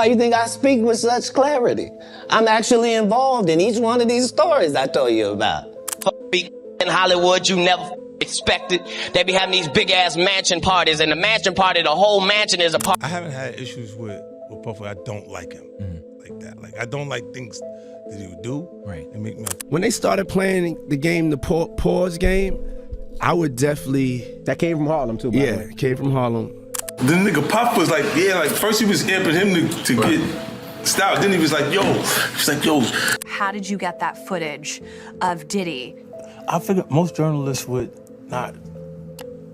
Why you think I speak with such clarity? I'm actually involved in each one of these stories I told you about. In Hollywood, you never expected. They be having these big ass mansion parties, and the mansion party, the whole mansion is a part. I haven't had issues with Puffy. I don't like him like that. Like, I don't like things that he would do. Right. And make me. When they started playing the game, the pause game, I would definitely. That came from Harlem too, by the way. Yeah, it came from Harlem. The nigga Puff was like, yeah, like first he was amping him to get stout. Then he was like, yo. How did you get that footage of Diddy? I figured most journalists would not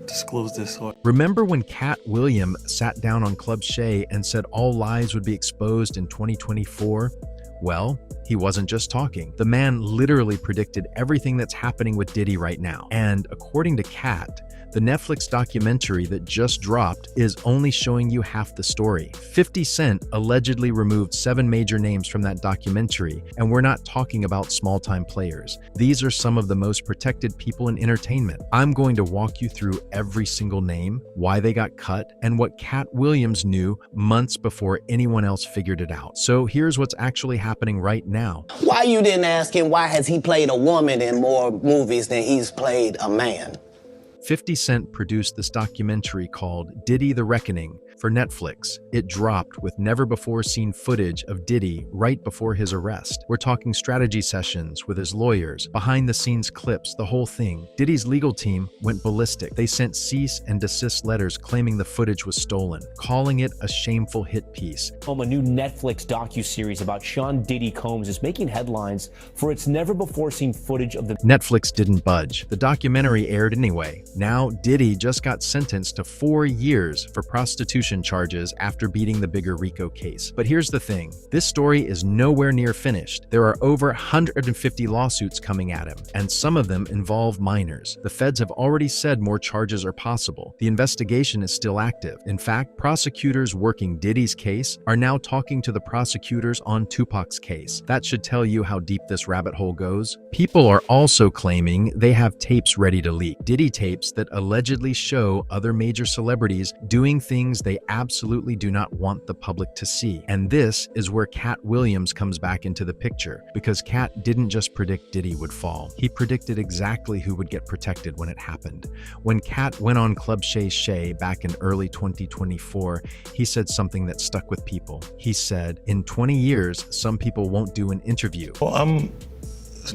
disclose this. Remember when Katt Williams sat down on Club Shay and said all lies would be exposed in 2024? Well, he wasn't just talking. The man literally predicted everything that's happening with Diddy right now. And according to Katt, the Netflix documentary that just dropped is only showing you half the story. 50 Cent allegedly removed 7 major names from that documentary, and we're not talking about small-time players. These are some of the most protected people in entertainment. I'm going to walk you through every single name, why they got cut, and what Katt Williams knew months before anyone else figured it out. So here's what's actually happening right now. Why you didn't ask him why has he played a woman in more movies than he's played a man? 50 Cent produced this documentary called Diddy the Reckoning for Netflix. It dropped with never-before-seen footage of Diddy right before his arrest. We're talking strategy sessions with his lawyers, behind-the-scenes clips, the whole thing. Diddy's legal team went ballistic. They sent cease and desist letters claiming the footage was stolen, calling it a shameful hit piece. A new Netflix docuseries about Sean Diddy Combs is making headlines for its never-before-seen footage of the... Netflix didn't budge. The documentary aired anyway. Now, Diddy just got sentenced to 4 years for prostitution charges after beating the bigger RICO case. But here's the thing. This story is nowhere near finished. There are over 150 lawsuits coming at him, and some of them involve minors. The feds have already said more charges are possible. The investigation is still active. In fact, prosecutors working Diddy's case are now talking to the prosecutors on Tupac's case. That should tell you how deep this rabbit hole goes. People are also claiming they have tapes ready to leak. Diddy tapes that allegedly show other major celebrities doing things they absolutely do not want the public to see. And this is where Katt Williams comes back into the picture, because Katt didn't just predict Diddy would fall. He predicted exactly who would get protected when it happened. When Katt went on Club Shay Shay back in early 2024, he said something that stuck with people. He said, in 20 years, some people won't do an interview. Well, I'm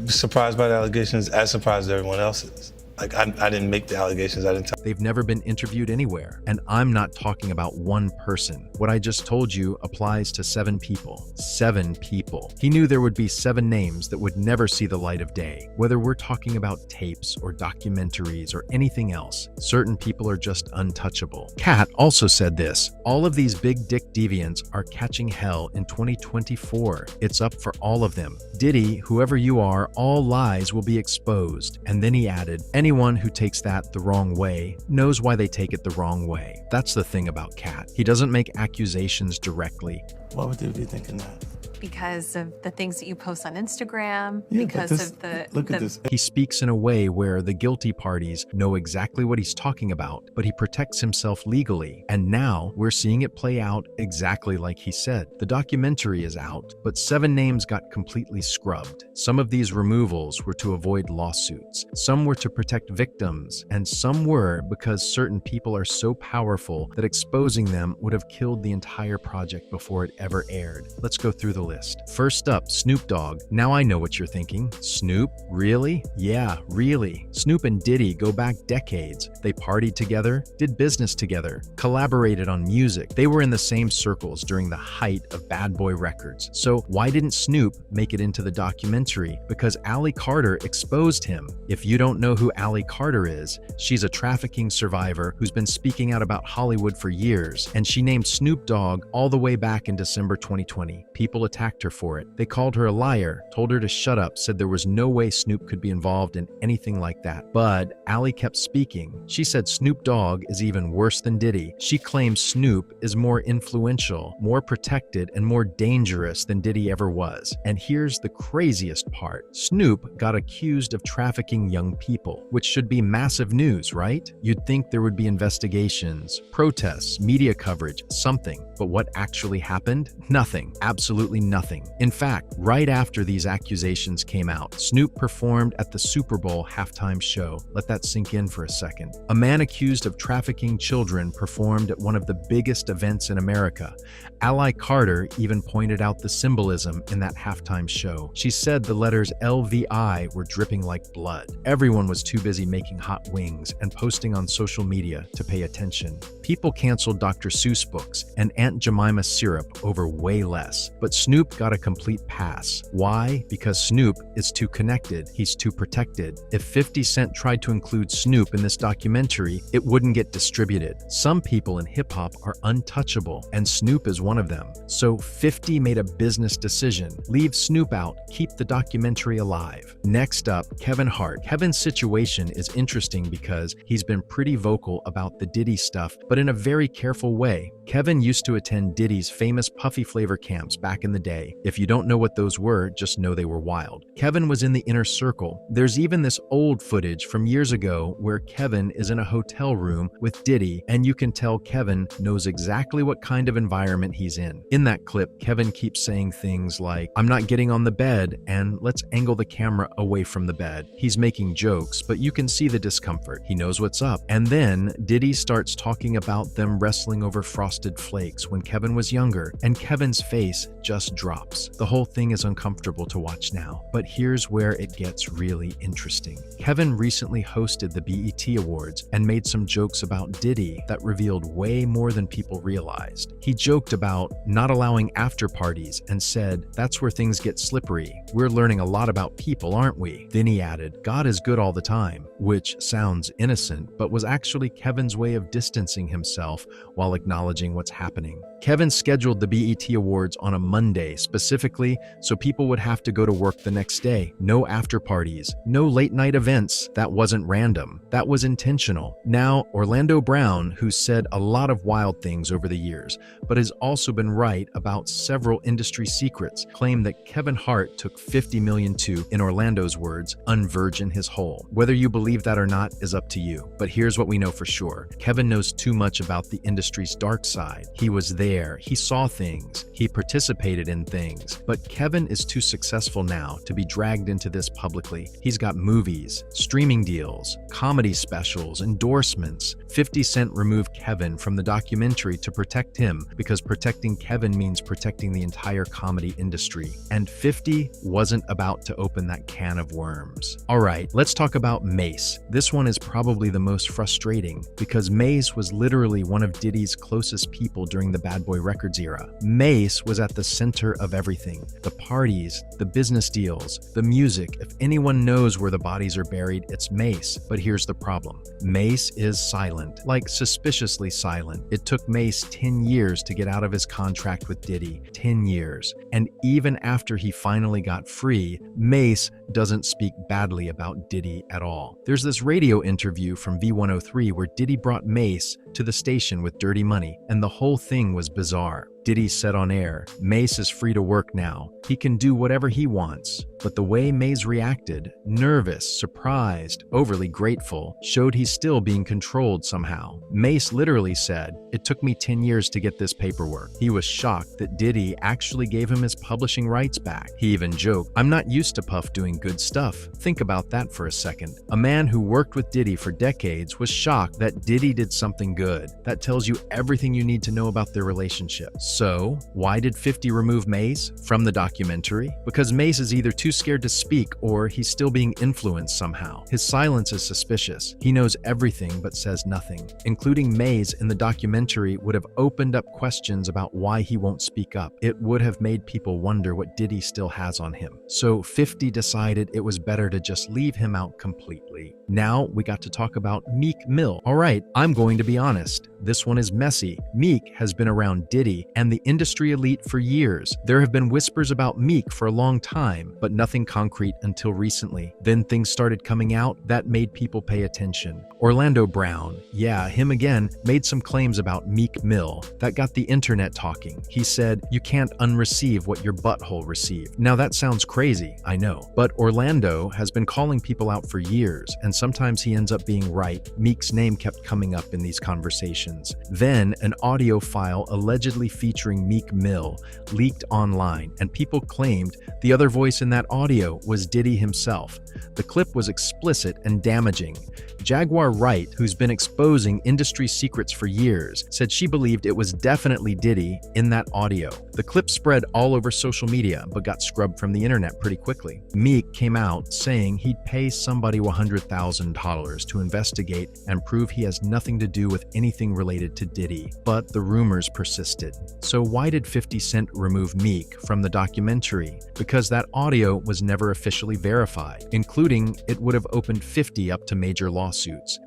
surprised by the allegations, as surprised as everyone else is. Like, I didn't make the allegations, I didn't tell. They've never been interviewed anywhere. And I'm not talking about one person. What I just told you applies to 7 people. 7 people. He knew there would be 7 names that would never see the light of day. Whether we're talking about tapes or documentaries or anything else, certain people are just untouchable. Katt also said this: all of these big dick deviants are catching hell in 2024. It's up for all of them. Diddy, whoever you are, all lies will be exposed. And then he added, anyone who takes that the wrong way knows why they take it the wrong way. That's the thing about Katt. He doesn't make accusations directly. Why would they be thinking that? Because of the things that you post on Instagram, Yeah, because of the... Look at this. He speaks in a way where the guilty parties know exactly what he's talking about, but he protects himself legally. And now we're seeing it play out exactly like he said. The documentary is out, but 7 names got completely scrubbed. Some of these removals were to avoid lawsuits. Some were to protect victims, and some were because certain people are so powerful that exposing them would have killed the entire project before it ever aired. Let's go through the list. First up, Snoop Dogg. Now I know what you're thinking. Snoop? Really? Yeah, really. Snoop and Diddy go back decades. They partied together, did business together, collaborated on music. They were in the same circles during the height of Bad Boy Records. So why didn't Snoop make it into the documentary? Because Ally Carter exposed him. If you don't know who Ally Carter is, she's a trafficking survivor who's been speaking out about Hollywood for years, and she named Snoop Dogg all the way back in December 2020. People attacked attacked her for it. They called her a liar, told her to shut up, said there was no way Snoop could be involved in anything like that. But Allie kept speaking. She said Snoop Dogg is even worse than Diddy. She claims Snoop is more influential, more protected, and more dangerous than Diddy ever was. And here's the craziest part. Snoop got accused of trafficking young people, which should be massive news, right? You'd think there would be investigations, protests, media coverage, something. But what actually happened? Nothing. Absolutely nothing. In fact, right after these accusations came out, Snoop performed at the Super Bowl halftime show. Let that sink in for a second. A man accused of trafficking children performed at one of the biggest events in America. Ally Carter even pointed out the symbolism in that halftime show. She said the letters LVI were dripping like blood. Everyone was too busy making hot wings and posting on social media to pay attention. People canceled Dr. Seuss books and Aunt Jemima syrup over way less. But Snoop got a complete pass. Why? Because Snoop is too connected. He's too protected. If 50 Cent tried to include Snoop in this documentary, it wouldn't get distributed. Some people in hip-hop are untouchable, and Snoop is one of them. So 50 made a business decision. Leave Snoop out. Keep the documentary alive. Next up, Kevin Hart. Kevin's situation is interesting because he's been pretty vocal about the Diddy stuff, but in a very careful way. Kevin used to attend Diddy's famous puffy flavor camps back in the day. If you don't know what those were, just know they were wild. Kevin was in the inner circle. There's even this old footage from years ago where Kevin is in a hotel room with Diddy, and you can tell Kevin knows exactly what kind of environment he's in. In that clip, Kevin keeps saying things like, "I'm not getting on the bed," and "let's angle the camera away from the bed." He's making jokes, but you can see the discomfort. He knows what's up. And then Diddy starts talking about them wrestling over Frosted Flakes when Kevin was younger, and Kevin's face just drops. The whole thing is uncomfortable to watch now, but here's where it gets really interesting. Kevin recently hosted the BET Awards and made some jokes about Diddy that revealed way more than people realized. He joked about not allowing after parties and said, "That's where things get slippery. We're learning a lot about people, aren't we?" Then he added, "God is good all the time," which sounds innocent, but was actually Kevin's way of distancing himself while acknowledging what's happening. Kevin scheduled the BET Awards on a Monday specifically so people would have to go to work the next day. No after parties, no late night events. That wasn't random. That was intentional. Now, Orlando Brown, who's said a lot of wild things over the years, but has also been right about several industry secrets, claimed that Kevin Hart took $50 million to, in Orlando's words, unvirgin his hole. Whether you believe that or not is up to you. But here's what we know for sure. Kevin knows too much about the industry's dark side. He was there. He saw things. He participated in things. But Kevin is too successful now to be dragged into this publicly. He's got movies, streaming deals, comedy specials, endorsements. 50 Cent removed Kevin from the documentary to protect him because protecting Kevin means protecting the entire comedy industry. And 50 wasn't about to open that can of worms. All right, let's talk about Mase. This one is probably the most frustrating because Mase was literally one of Diddy's closest people during the Bad Boy Records era. Mase was at the center of everything. The parties, the business deals, the music. If anyone knows where the bodies are buried, it's Mase. But here's the problem. Mase is silent, like suspiciously silent. It took Mase 10 years to get out of his contract with Diddy. 10 years. And even after he finally got free, Mase doesn't speak badly about Diddy at all. There's this radio interview from V103 where Diddy brought Mase to the station with Dirty Money, and the whole thing was bizarre. Diddy said on air, "Mase is free to work now. He can do whatever he wants." But the way Mase reacted, nervous, surprised, overly grateful, showed he's still being controlled somehow. Mase literally said, "It took me 10 years to get this paperwork." He was shocked that Diddy actually gave him his publishing rights back. He even joked, "I'm not used to Puff doing good stuff." Think about that for a second. A man who worked with Diddy for decades was shocked that Diddy did something good. That tells you everything you need to know about their relationship. So, why did 50 remove Mase from the documentary? Because Mase is either too scared to speak or he's still being influenced somehow. His silence is suspicious. He knows everything but says nothing. Including Mase in the documentary would have opened up questions about why he won't speak up. It would have made people wonder what Diddy still has on him. So 50 decided it was better to just leave him out completely. Now we got to talk about Meek Mill. All right, I'm going to be honest. This one is messy. Meek has been around Diddy and and the industry elite for years. There have been whispers about Meek for a long time, but nothing concrete until recently. Then things started coming out that made people pay attention. Orlando Brown, yeah, him again, made some claims about Meek Mill that got the internet talking. He said, "You can't unreceive what your butthole received." Now that sounds crazy, I know, but Orlando has been calling people out for years, and sometimes he ends up being right. Meek's name kept coming up in these conversations. Then an audio file allegedly featuring Meek Mill leaked online, and people claimed the other voice in that audio was Diddy himself. The clip was explicit and damaging. Jaguar Wright, who's been exposing industry secrets for years, said she believed it was definitely Diddy in that audio. The clip spread all over social media, but got scrubbed from the internet pretty quickly. Meek came out saying he'd pay somebody $100,000 to investigate and prove he has nothing to do with anything related to Diddy. But the rumors persisted. So why did 50 Cent remove Meek from the documentary? Because that audio was never officially verified, including it would have opened 50 up to major lawsuits.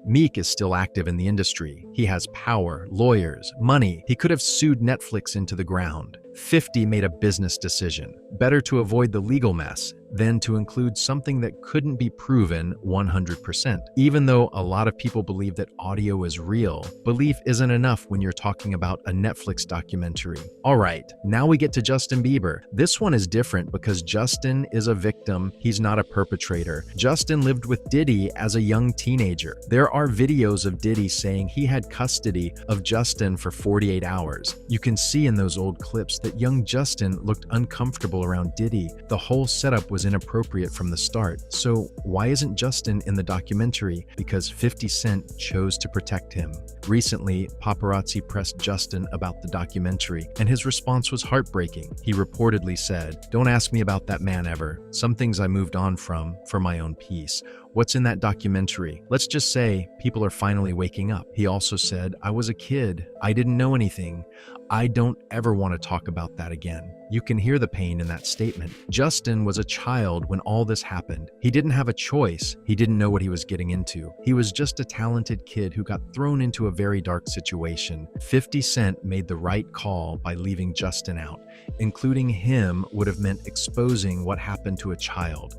Meek is still active in the industry. He has power, lawyers, money. He could have sued Netflix into the ground. 50 made a business decision. Better to avoid the legal mess than to include something that couldn't be proven 100%. Even though a lot of people believe that audio is real, belief isn't enough when you're talking about a Netflix documentary. All right, now we get to Justin Bieber. This one is different because Justin is a victim. He's not a perpetrator. Justin lived with Diddy as a young teenager. There are videos of Diddy saying he had custody of Justin for 48 hours. You can see in those old clips that young Justin looked uncomfortable around Diddy. The whole setup was inappropriate from the start. So why isn't Justin in the documentary? Because 50 Cent chose to protect him. Recently, paparazzi pressed Justin about the documentary, and his response was heartbreaking. He reportedly said, "Don't ask me about that man ever. Some things I moved on from for my own peace. What's in that documentary? Let's just say people are finally waking up." He also said, "I was a kid. I didn't know anything. I don't ever want to talk about that again." You can hear the pain in that statement. Justin was a child when all this happened. He didn't have a choice. He didn't know what he was getting into. He was just a talented kid who got thrown into a very dark situation. 50 Cent made the right call by leaving Justin out. Including him would have meant exposing what happened to a child.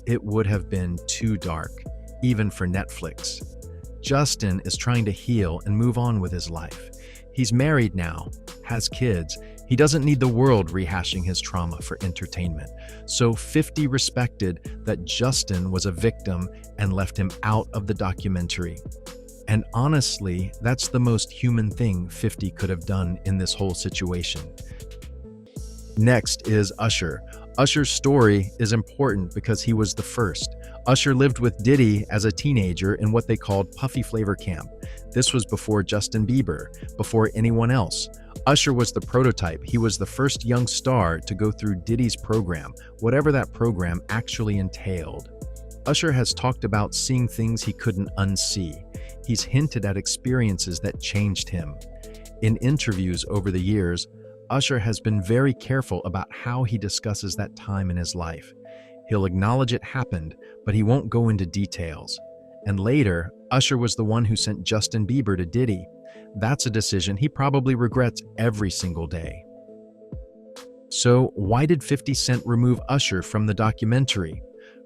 It would have been too dark, even for Netflix. Justin is trying to heal and move on with his life. He's married now, has kids. He doesn't need the world rehashing his trauma for entertainment. So 50 respected that Justin was a victim and left him out of the documentary. And honestly, that's the most human thing 50 could have done in this whole situation. Next is Usher. Usher's story is important because he was the first. Usher lived with Diddy as a teenager in what they called Puffy Flavor Camp. This was before Justin Bieber, before anyone else. Usher was the prototype. He was the first young star to go through Diddy's program, whatever that program actually entailed. Usher has talked about seeing things he couldn't unsee. He's hinted at experiences that changed him. In interviews over the years, Usher has been very careful about how he discusses that time in his life. He'll acknowledge it happened, but he won't go into details. And later, Usher was the one who sent Justin Bieber to Diddy. That's a decision he probably regrets every single day. So why did 50 Cent remove Usher from the documentary?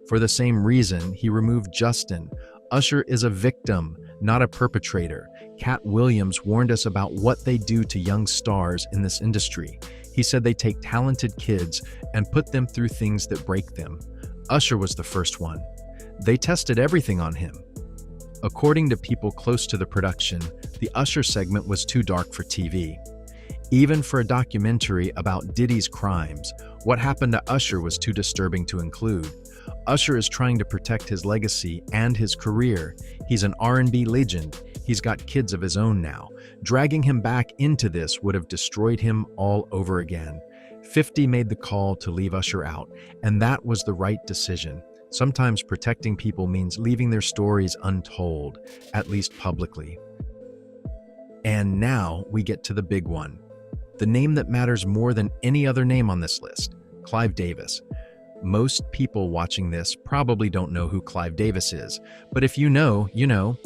For the same reason he removed Justin. Usher is a victim, not a perpetrator. Katt Williams warned us about what they do to young stars in this industry. He said they take talented kids and put them through things that break them. Usher was the first one. They tested everything on him. According to people close to the production, the Usher segment was too dark for TV. Even for a documentary about Diddy's crimes, what happened to Usher was too disturbing to include. Usher is trying to protect his legacy and his career. He's an R&B legend. He's got kids of his own now. Dragging him back into this would have destroyed him all over again. 50 made the call to leave Usher out, and that was the right decision. Sometimes protecting people means leaving their stories untold, at least publicly. And now we get to the big one. The name that matters more than any other name on this list, Clive Davis. Most people watching this probably don't know who Clive Davis is, but if you know, you know.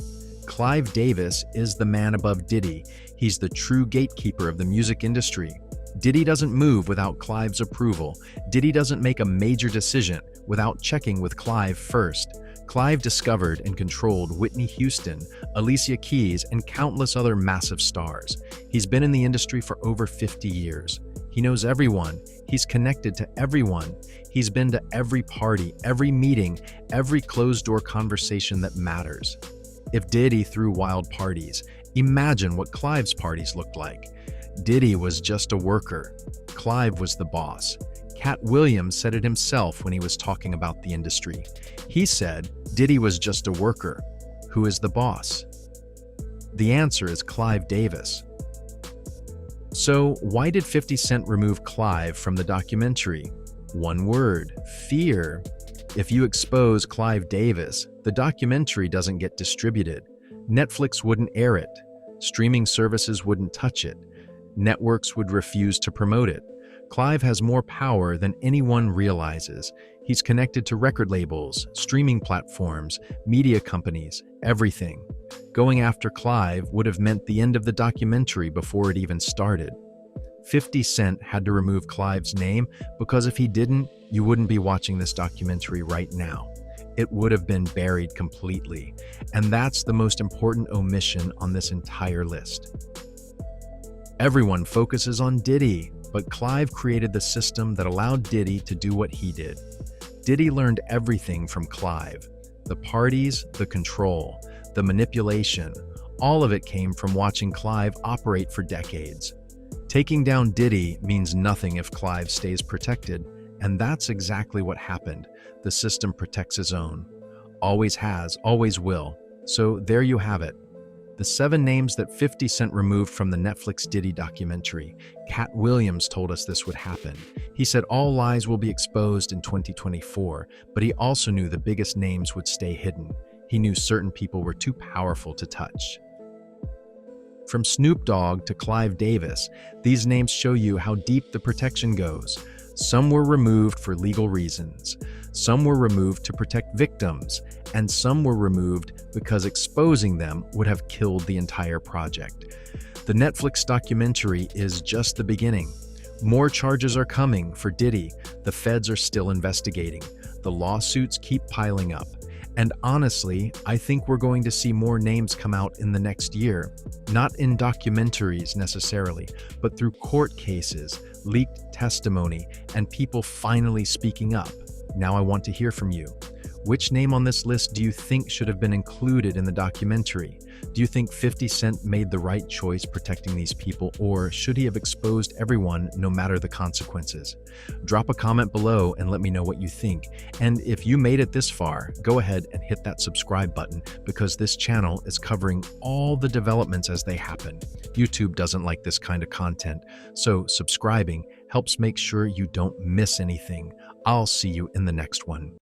Clive Davis is the man above Diddy. He's the true gatekeeper of the music industry. Diddy doesn't move without Clive's approval. Diddy doesn't make a major decision without checking with Clive first. Clive discovered and controlled Whitney Houston, Alicia Keys, and countless other massive stars. He's been in the industry for over 50 years. He knows everyone. He's connected to everyone. He's been to every party, every meeting, every closed-door conversation that matters. If Diddy threw wild parties, imagine what Clive's parties looked like. Diddy was just a worker. Clive was the boss. Katt Williams said it himself when he was talking about the industry. He said, Diddy was just a worker. Who is the boss? The answer is Clive Davis. So, why did 50 Cent remove Clive from the documentary? One word: fear. If you expose Clive Davis, the documentary doesn't get distributed. Netflix wouldn't air it. Streaming services wouldn't touch it. Networks would refuse to promote it. Clive has more power than anyone realizes. He's connected to record labels, streaming platforms, media companies, everything. Going after Clive would have meant the end of the documentary before it even started. 50 Cent had to remove Clive's name because if he didn't, you wouldn't be watching this documentary right now. It would have been buried completely. And that's the most important omission on this entire list. Everyone focuses on Diddy, but Clive created the system that allowed Diddy to do what he did. Diddy learned everything from Clive. The parties, the control, the manipulation, all of it came from watching Clive operate for decades. Taking down Diddy means nothing if Clive stays protected, and that's exactly what happened. The system protects his own. Always has, always will. So there you have it. The 7 names that 50 Cent removed from the Netflix Diddy documentary. Katt Williams told us this would happen. He said all lies will be exposed in 2024, but he also knew the biggest names would stay hidden. He knew certain people were too powerful to touch. From Snoop Dogg to Clive Davis, these names show you how deep the protection goes. Some were removed for legal reasons. Some were removed to protect victims, and some were removed because exposing them would have killed the entire project. The Netflix documentary is just the beginning. More charges are coming for Diddy. The feds are still investigating. The lawsuits keep piling up. And honestly, I think we're going to see more names come out in the next year. Not in documentaries necessarily, but through court cases, leaked testimony, and people finally speaking up. Now I want to hear from you. Which name on this list do you think should have been included in the documentary? Do you think 50 Cent made the right choice protecting these people, or should he have exposed everyone no matter the consequences? Drop a comment below and let me know what you think. And if you made it this far, go ahead and hit that subscribe button because this channel is covering all the developments as they happen. YouTube doesn't like this kind of content, so subscribing helps make sure you don't miss anything. I'll see you in the next one.